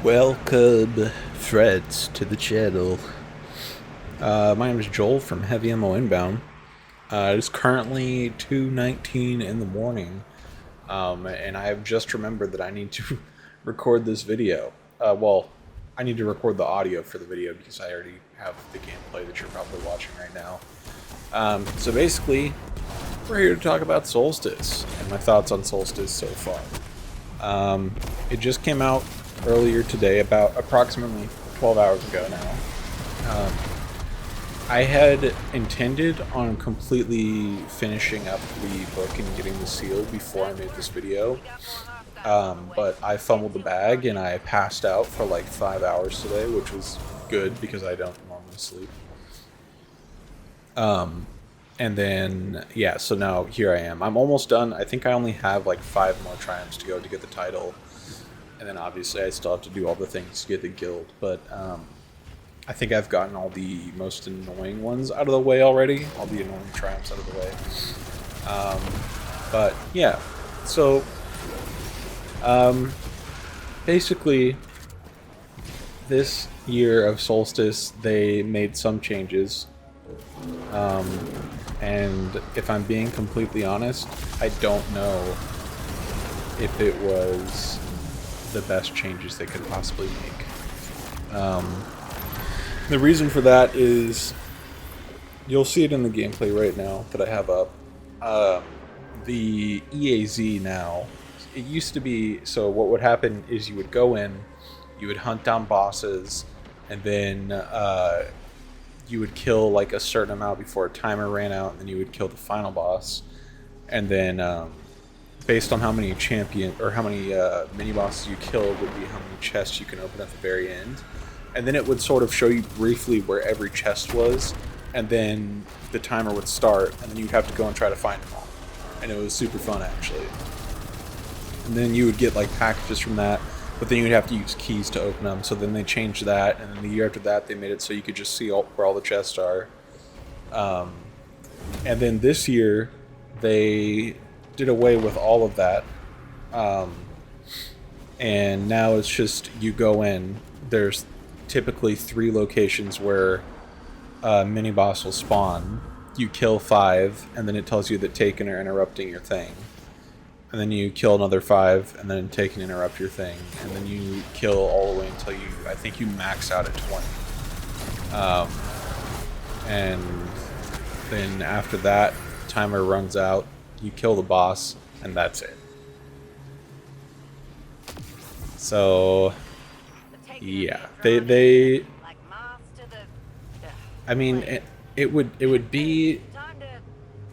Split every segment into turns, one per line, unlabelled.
Welcome, friends, to the channel. My name is Joel from Heavy Ammo Inbound. It is currently 2:19 in the morning, and I have just remembered that I need to record this video. I need to record the audio for the video because I already have the gameplay that you're probably watching right now. So basically, we're here to talk about Solstice and my thoughts on Solstice so far. It just came out earlier today, about approximately 12 hours ago now. I had intended on completely finishing up the book and getting the seal before I made this video, but I fumbled the bag and I passed out for like 5 hours today, which was good because I don't normally sleep. And then, yeah, so now here I am. I'm almost done. I think I only have like 5 more triumphs to go to get the title. And then obviously I still have to do all the things to get the guild. But I think I've gotten all the most annoying ones out of the way already. All the annoying triumphs out of the way. But yeah, so basically this year of Solstice, they made some changes. And if I'm being completely honest, I don't know if it was the best changes they could possibly make. The reason for that is, you'll see it in the gameplay right now that I have up. The EAZ now, it used to be, so what would happen is you would go in, you would hunt down bosses, and then you would kill like a certain amount before a timer ran out, and then you would kill the final boss, and then based on how many mini bosses you killed would be how many chests you can open at the very end. And then it would sort of show you briefly where every chest was, and then the timer would start, and then you'd have to go and try to find them all. And it was super fun, actually. And then you would get like packages from that, but then you'd have to use keys to open them. So then they changed that, and then the year after that they made it so you could just see where all the chests are. And then this year they did away with all of that, and now it's just you go in. There's typically 3 locations where a mini boss will spawn. You kill 5, and then it tells you that Taken are interrupting your thing. And then you kill another 5, and then Taken interrupt your thing. And then you kill all the way until I think you max out at 20. And then after that, timer runs out, you kill the boss, and that's it. So yeah, they I mean, it would be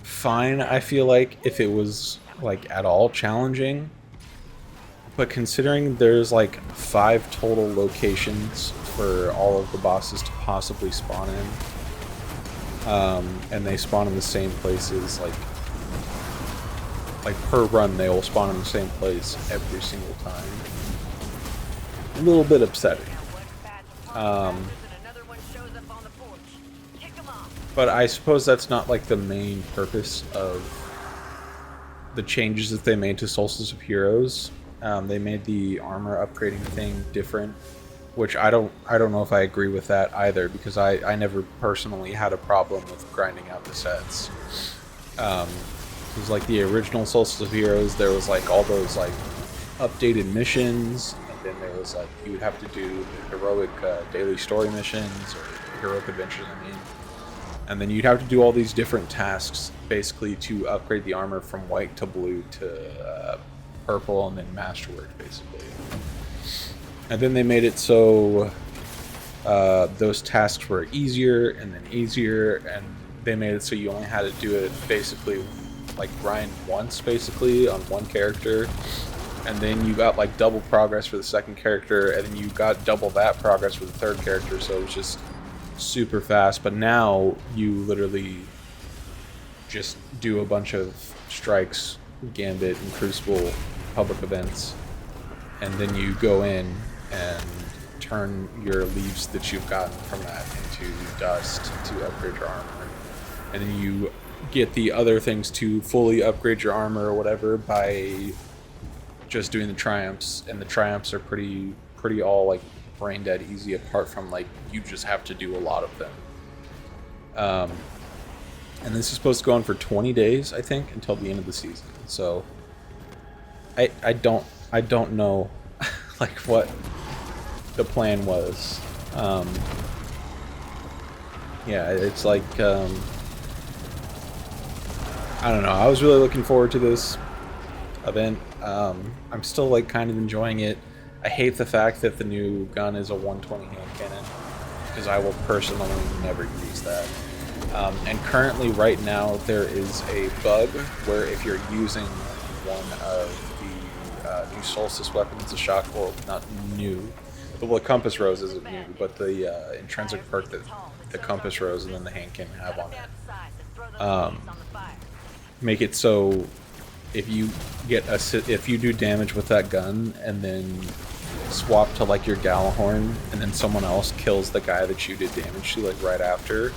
fine, I feel like, if it was like at all challenging, but considering there's like 5 total locations for all of the bosses to possibly spawn in, and they spawn in the same places, like per run they will spawn in the same place every single time. A little bit upsetting. But I suppose that's not like the main purpose of the changes that they made to Solstice of Heroes. They made the armor upgrading thing different, which I don't know if I agree with that either, because I never personally had a problem with grinding out the sets. It was like the original Solstice of Heroes, there was like all those like updated missions, and then there was like you would have to do heroic daily story missions, or heroic adventures, I mean. And then you'd have to do all these different tasks, basically, to upgrade the armor from white to blue to purple, and then masterwork, basically. And then they made it so those tasks were easier, and then easier, and they made it so you only had to do it basically like grind once, basically, on one character. And then you got like double progress for the second character, and then you got double that progress for the third character, so it was just super fast. But now you literally just do a bunch of strikes, Gambit, and Crucible public events, and then you go in and turn your leaves that you've gotten from that into dust to upgrade your armor. And then you get the other things to fully upgrade your armor or whatever by just doing the triumphs, and the triumphs are pretty pretty all like brain dead easy, apart from like you just have to do a lot of them. And this is supposed to go on for 20 days, I think, until the end of the season. So I don't know like what the plan was. Yeah, it's like I don't know. I was really looking forward to this event. I'm still like kind of enjoying it. I hate the fact that the new gun is a 120 hand cannon, because I will personally never use that. And currently, right now, there is a bug where if you're using one of the new Solstice weapons, the shock, well, not new, well, the Compass Rose isn't new, but the intrinsic perk that the Compass Rose and then the hand cannon have on it, make it so if you if you do damage with that gun and then swap to like your Gallahorn and then someone else kills the guy that you did damage to like right after,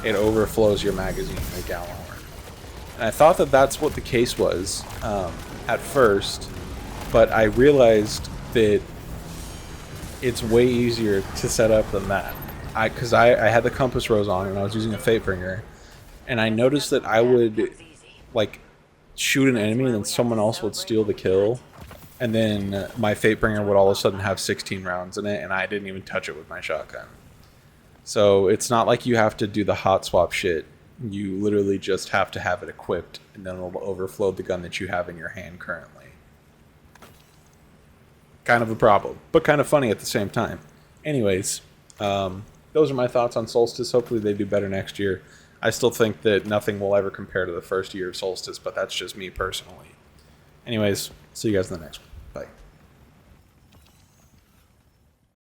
it overflows your magazine in the Gallahorn. And I thought that that's what the case was at first, but I realized that it's way easier to set up than that. Because I had the Compass Rose on and I was using a Fatebringer, and I noticed that I would like shoot an enemy and then someone else would steal the kill, and then my Fatebringer would all of a sudden have 16 rounds in it, and I didn't even touch it with my shotgun. So it's not like you have to do the hot swap shit. You literally just have to have it equipped, and then it'll overflow the gun that you have in your hand currently. Kind of a problem, but kind of funny at the same time. Anyways, those are my thoughts on Solstice. Hopefully they do better next year. I still think that nothing will ever compare to the first year of Solstice, but that's just me personally. Anyways, see you guys in the next one.